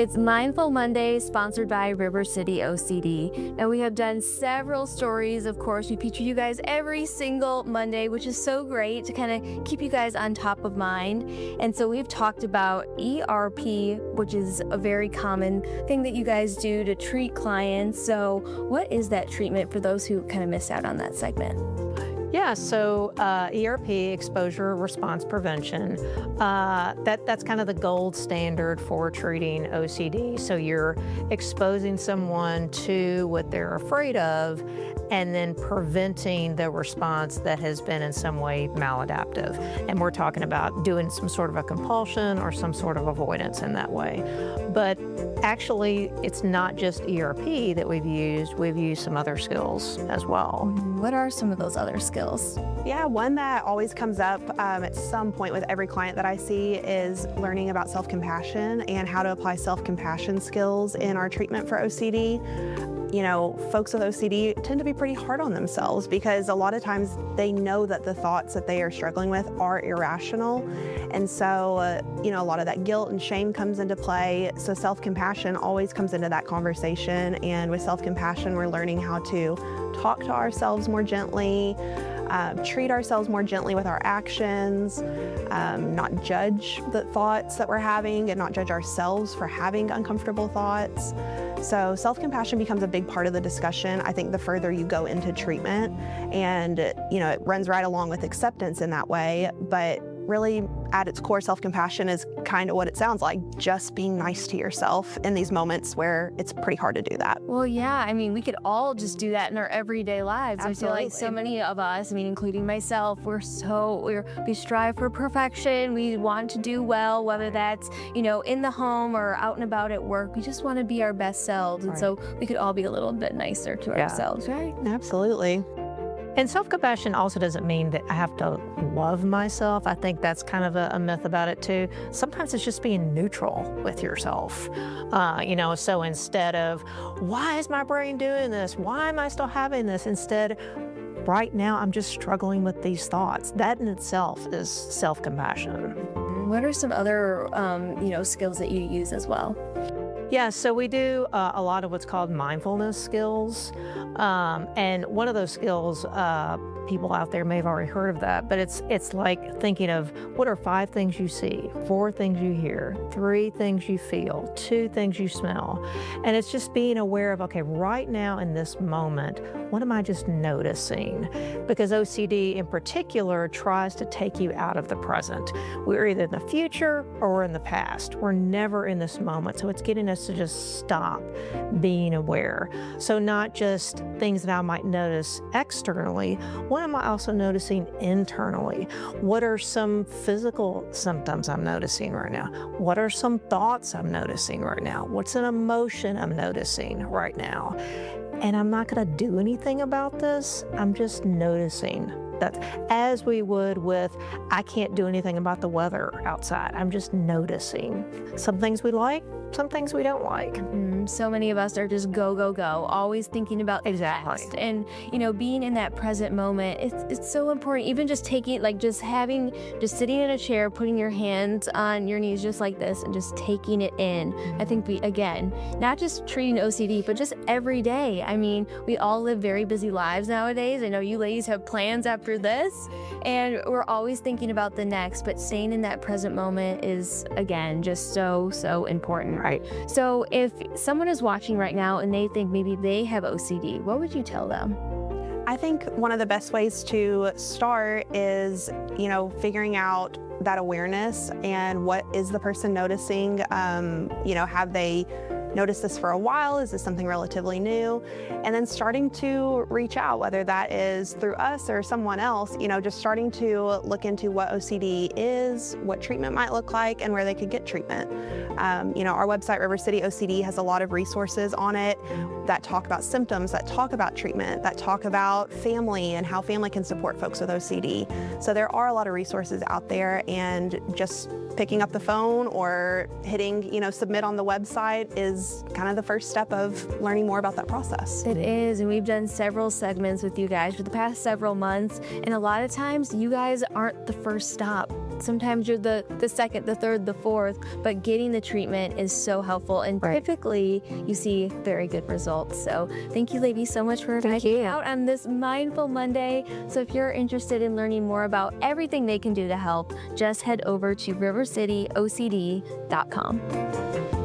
It's Mindful Monday, sponsored by River City OCD. And we have done several stories. Of course, we feature you guys every single Monday, which is so great to kind of keep you guys on top of mind. And so we've talked about ERP, which is a very common thing that you guys do to treat clients. So what is that treatment for those who kind of missed out on that segment? Yeah, so ERP, exposure response prevention, that's kind of the gold standard for treating OCD. So you're exposing someone to what they're afraid of and then preventing the response that has been in some way maladaptive. And we're talking about doing some sort of a compulsion or some sort of avoidance in that way. But actually, it's not just ERP that we've used some other skills as well. What are some of those other skills? Yeah, one that always comes up at some point with every client that I see is learning about self-compassion and how to apply self-compassion skills in our treatment for OCD. You know, folks with OCD tend to be pretty hard on themselves because a lot of times they know that the thoughts that they are struggling with are irrational. And so, you know, a lot of that guilt and shame comes into play. So self-compassion always comes into that conversation. And with self-compassion, we're learning how to talk to ourselves more gently, treat ourselves more gently with our actions, not judge the thoughts that we're having and not judge ourselves for having uncomfortable thoughts. So self-compassion becomes a big part of the discussion, I think, the further you go into treatment. And, you know, it runs right along with acceptance in that way. But really, at its core, self-compassion is kind of what it sounds like, just being nice to yourself in these moments where it's pretty hard to do that. Well, yeah, I mean, we could all just do that in our everyday lives. Absolutely. I feel like so many of us, I mean, including myself, we strive for perfection. We want to do well, whether that's, you know, in the home or out and about at work. We just want to be our best selves. And so we could all be a little bit nicer to ourselves, right? Absolutely. And self-compassion also doesn't mean that I have to love myself. I think that's kind of a myth about it too. Sometimes it's just being neutral with yourself. You know, so instead of, why is my brain doing this? Why am I still having this? Instead, right now I'm just struggling with these thoughts. That in itself is self-compassion. What are some other, you know, skills that you use as well? Yeah, so we do a lot of what's called mindfulness skills. And one of those skills, people out there may have already heard of that, but it's like thinking of what are 5 things you see, 4 things you hear, 3 things you feel, 2 things you smell. And it's just being aware of, okay, right now in this moment, what am I just noticing? Because OCD in particular tries to take you out of the present. We're either in the future or we're in the past. We're never in this moment. So it's getting us to just stop being aware. So not just things that I might notice externally, what am I also noticing internally? What are some physical symptoms I'm noticing right now? What are some thoughts I'm noticing right now? What's an emotion I'm noticing right now? And I'm not going to do anything about this. I'm just noticing that, as we would with, I can't do anything about the weather outside. I'm just noticing. Some things we like, some things we don't like. So many of us are just go, go, go, always thinking about the next. And, you know, being in that present moment, it's so important. Even just taking, like just sitting in a chair, putting your hands on your knees just like this and just taking it in. I think again, not just treating OCD, but just every day. I mean, we all live very busy lives nowadays. I know you ladies have plans after this, and we're always thinking about the next, but staying in that present moment is, again, just so important. Right. So if someone is watching right now and they think maybe they have OCD, what would you tell them? I think one of the best ways to start is, you know, figuring out that awareness and what is the person noticing. You know, have they noticed this for a while? Is this something relatively new? And then starting to reach out, whether that is through us or someone else, you know, just starting to look into what OCD is, what treatment might look like, and where they could get treatment. You know, our website, River City OCD, has a lot of resources on it that talk about symptoms, that talk about treatment, that talk about family and how family can support folks with OCD. So there are a lot of resources out there, and just picking up the phone or hitting, you know, submit on the website is kind of the first step of learning more about that process. It is, and we've done several segments with you guys for the past several months, and a lot of times you guys aren't the first stop Sometimes you're the second, the third, the fourth, but getting the treatment is so helpful. And typically you see very good results. So thank you, ladies, so much for coming out on this Mindful Monday. So if you're interested in learning more about everything they can do to help, just head over to rivercityocd.com.